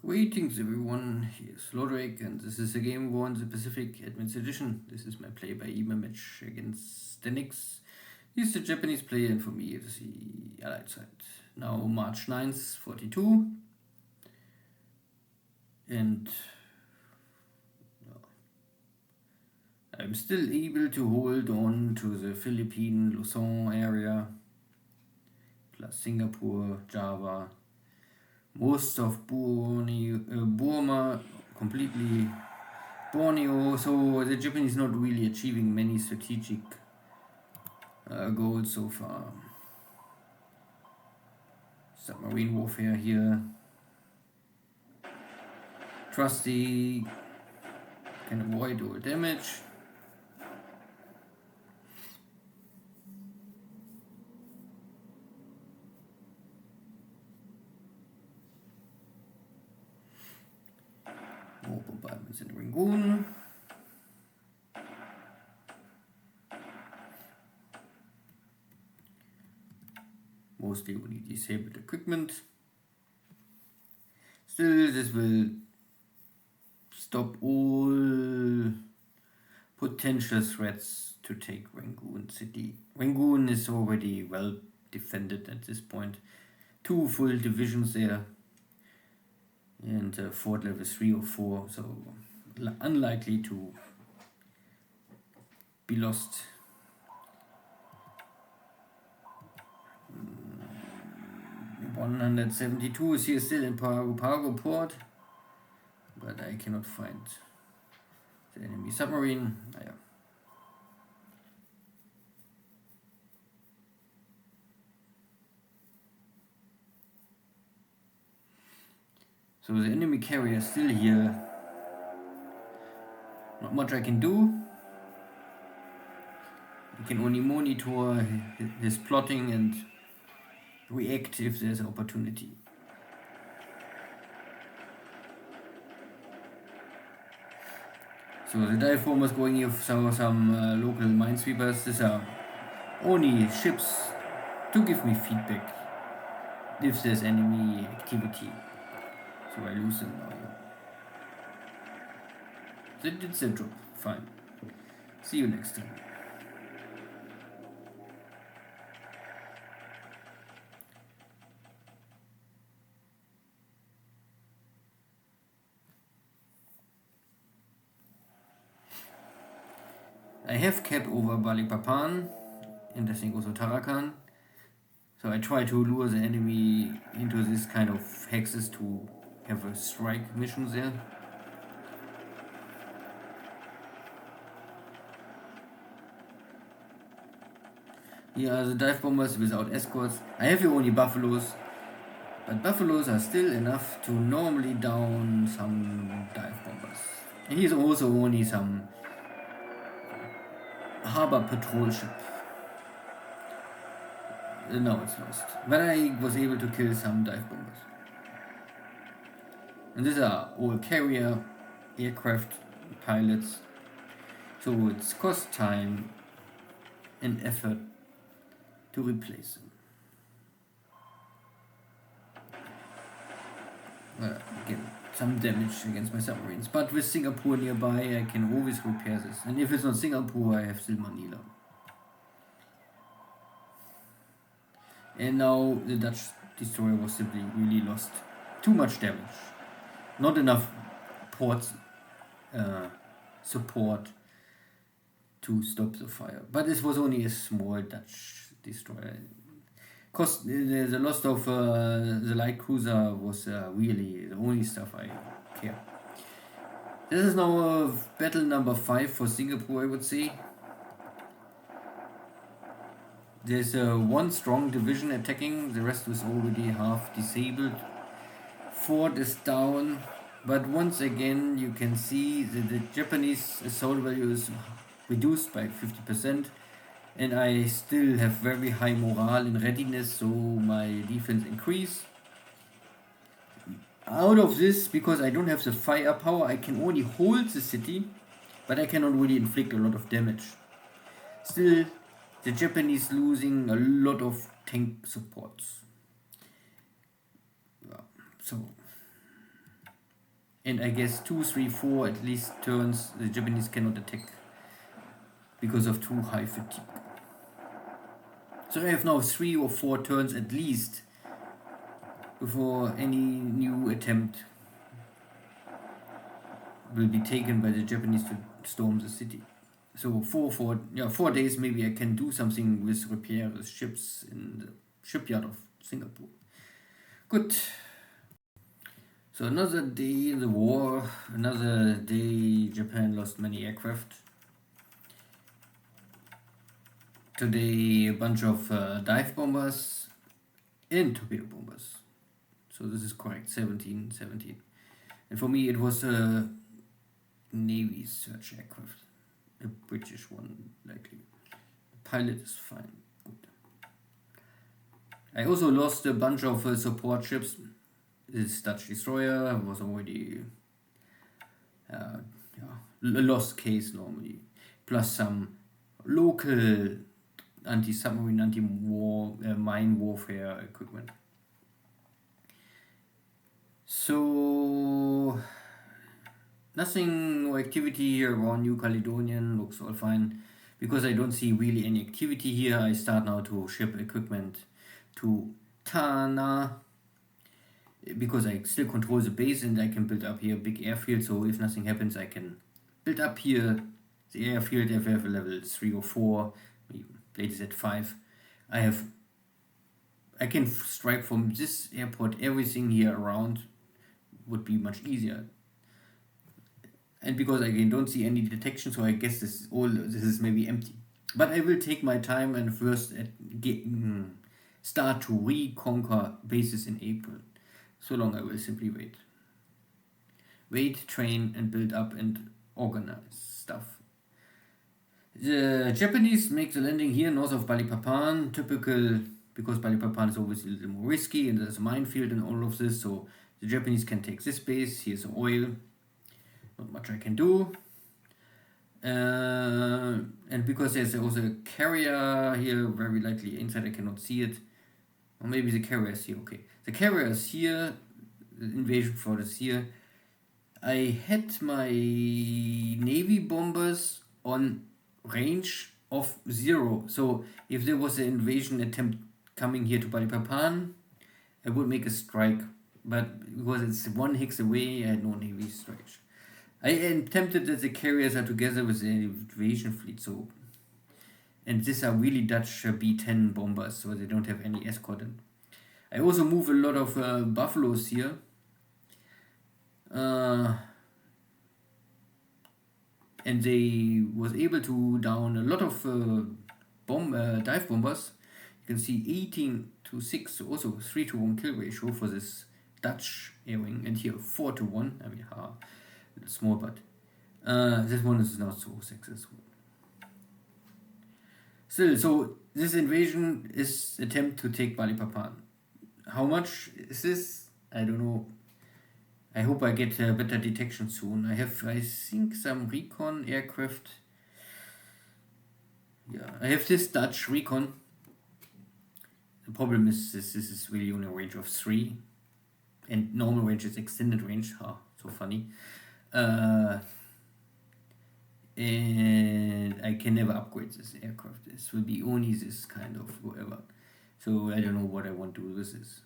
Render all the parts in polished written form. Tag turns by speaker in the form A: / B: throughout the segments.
A: Greetings everyone, here's Lodrik and this is a Game War in the Pacific Advanced Edition. This is my play by PBEM match against Deaniks. He's the Japanese player and for me it is the Allied side. Now March 9th, 42. And I'm still able to hold on to the Philippine Luzon area, plus Singapore, Java, most of Burma, completely Borneo, so the Japanese not really achieving many strategic goals so far. Submarine warfare here. Trusty can avoid all damage. More bombardments in Rangoon. Mostly only disabled equipment. Still, this will stop all potential threats to take Rangoon city. Rangoon is already well defended at this point. 2 full divisions there. And fort level 3 or 4, so unlikely to be lost. 172 is here still in Pago port, but I cannot find the enemy submarine. So the enemy carrier is still here. Not much I can do. I can only monitor his plotting and react if there's an opportunity. So the dive bomber is going here for some local minesweepers. These are only ships to give me feedback if there's enemy activity. So I lose them now. They did their job. Fine. See you next time. I have kept over Balikpapan and I think also Tarakan. So I try to lure the enemy into this kind of hexes to have a strike mission there. Here are the dive bombers without escorts. I have here only buffaloes, but buffaloes are still enough to normally down some dive bombers. And here's also only some harbor patrol ship. No, it's lost. But I was able to kill some dive bombers. And these are all carrier aircraft pilots. So it's cost time and effort to replace them. Again, some damage against my submarines. But with Singapore nearby, I can always repair this. And if it's not Singapore, I have still Manila. And now the Dutch destroyer was simply really lost. Too much damage. Not enough port support to stop the fire. But this was only a small Dutch destroyer. The loss of the light cruiser was really the only stuff I care. This is now battle number 5 for Singapore, I would say. There's one strong division attacking, the rest was already half disabled. Fort is down, but once again you can see that the Japanese assault value is reduced by 50%, and I still have very high morale and readiness, so my defense increase. Out of this, because I don't have the firepower, I can only hold the city, but I cannot really inflict a lot of damage. Still, the Japanese losing a lot of tank supports. So and I guess 2, 3, 4 at least turns the Japanese cannot attack because of too high fatigue. So I have now 3 or 4 turns at least before any new attempt will be taken by the Japanese to storm the city. So 4 days maybe I can do something with repair the ships in the shipyard of Singapore. Good. So another day in the war, another day Japan lost many aircraft. Today a bunch of dive bombers and torpedo bombers. So this is correct, 17. And for me it was a Navy search aircraft. A British one, likely. The pilot is fine. Good. I also lost a bunch of support ships. This Dutch destroyer was already a lost case normally. Plus some local anti-submarine, anti-war, mine warfare equipment. So nothing, no activity here around New Caledonian, looks all fine. Because I don't see really any activity here, I start now to ship equipment to Tana. Because I still control the base and I can build up here a big airfield, so if nothing happens I can build up here the airfield. If I have a level 3 or 4, latest at 5, I can strike from this airport. Everything here around would be much easier. And because I don't see any detection, so I guess this is maybe empty. But I will take my time and first start to reconquer bases in April. So long I will simply wait. Wait, train and build up and organize stuff. The Japanese make the landing here north of Balikpapan, typical, because Balikpapan is always a little more risky and there's a minefield and all of this, so the Japanese can take this base. Here's the oil. Not much I can do. And because there's also a carrier here, very likely inside I cannot see it. Or maybe the carrier is here, okay. The carrier is here, the invasion force is here. I had my Navy bombers on range of 0. So if there was an invasion attempt coming here to Balikpapan, I would make a strike. But because it's 1 hex away, I had no Navy strikes. I am tempted that the carriers are together with the invasion fleet, so, and these are really Dutch B-10 bombers, so they don't have any escort. I also move a lot of buffaloes here. And they was able to down a lot of dive bombers. You can see 18-6, so also 3-to-1 kill ratio for this Dutch air-wing, and here 4-1. I mean, small, but this one is not so successful. Still, so this invasion is attempt to take Balikpapan. How much is this? I don't know. I hope I get better detection soon. I think, some recon aircraft. Yeah, I have this Dutch recon. The problem is this is really on a range of 3. And normal range is extended range. So funny. And I can never upgrade this aircraft. This will be only this kind of whatever. So I don't know what I want to do with this.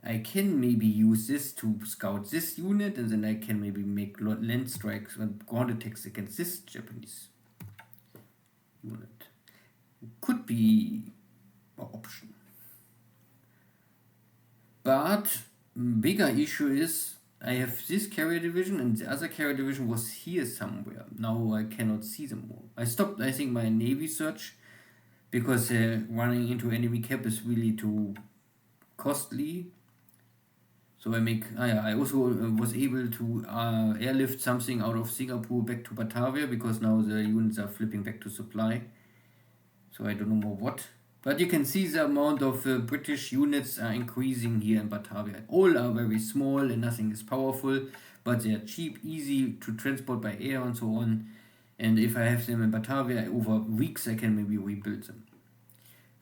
A: I can maybe use this to scout this unit, and then I can maybe make land strikes and ground attacks against this Japanese unit. Could be an option. But bigger issue is I have this carrier division and the other carrier division was here somewhere. Now I cannot see them more. I stopped, I think, my Navy search because running into enemy cap is really too costly. So I also was able to airlift something out of Singapore back to Batavia because now the units are flipping back to supply. So I don't know more what. But you can see the amount of British units are increasing here in Batavia. All are very small and nothing is powerful, but they are cheap, easy to transport by air and so on. And if I have them in Batavia over weeks, I can maybe rebuild them.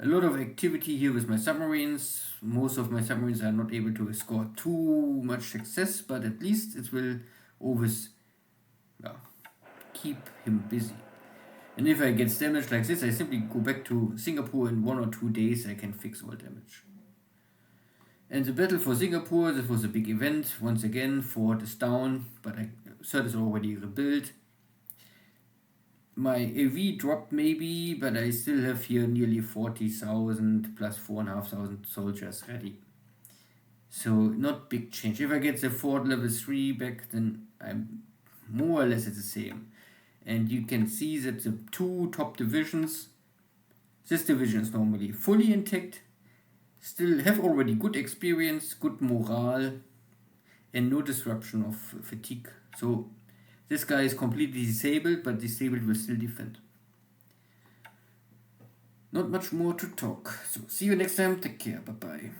A: A lot of activity here with my submarines. Most of my submarines are not able to score too much success, but at least it will always keep him busy. And if I get damage like this, I simply go back to Singapore. In 1 or 2 days I can fix all damage. And the battle for Singapore, this was a big event. Once again, fort is down, but third is already rebuilt. My AV dropped maybe, but I still have here nearly 40,000 plus 4,500 soldiers ready. So not big change. If I get the fort level 3 back, then I'm more or less at the same. And you can see that the 2 top divisions, this division is normally fully intact, still have already good experience, good morale, and no disruption of fatigue. So this guy is completely disabled, but disabled will still defend. Not much more to talk. So see you next time. Take care. Bye bye.